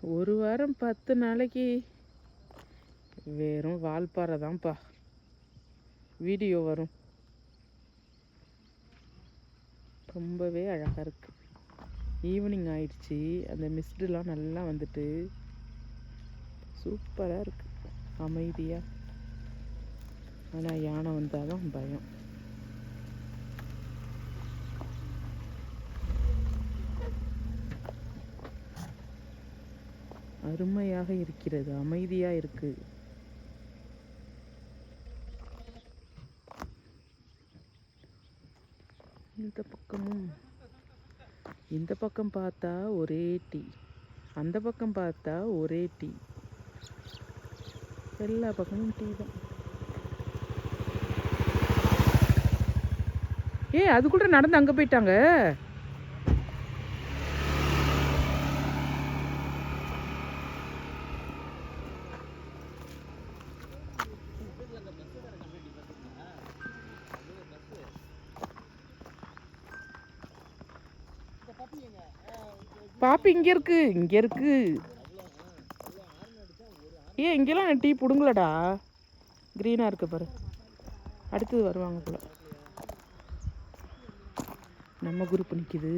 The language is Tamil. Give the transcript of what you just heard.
ஒரு வாரம் 10 நாளைக்கு வெறும் வால்பாறை தான்ப்பா வீடியோ வரும். ரொம்பவே அழகாக இருக்குது. ஈவினிங் ஆயிடுச்சு, அந்த மிஸ்டுலாம் நல்லா வந்துட்டு சூப்பராக இருக்குது, அமைதியாக. ஆனால் யானை வந்தால் தான் பயம். அருமையாக இருக்கிறது, அமைதியாக இருக்குது. இந்த பக்கம் பார்த்தா ஒரே டீ, அந்த பக்கம் பார்த்தா ஒரே டீ, எல்லா பக்கமும் டீ தான். அதுக்குள்ள நடந்து அங்கே போயிட்டாங்க. பாப்பி இங்கே இருக்கு. இங்கெல்லாம் டீ பிடுங்கலடா, க்ரீனாக இருக்கு பாரு. அடுத்தது வருவாங்க போல. நம்ம குரூப் நிற்கிது.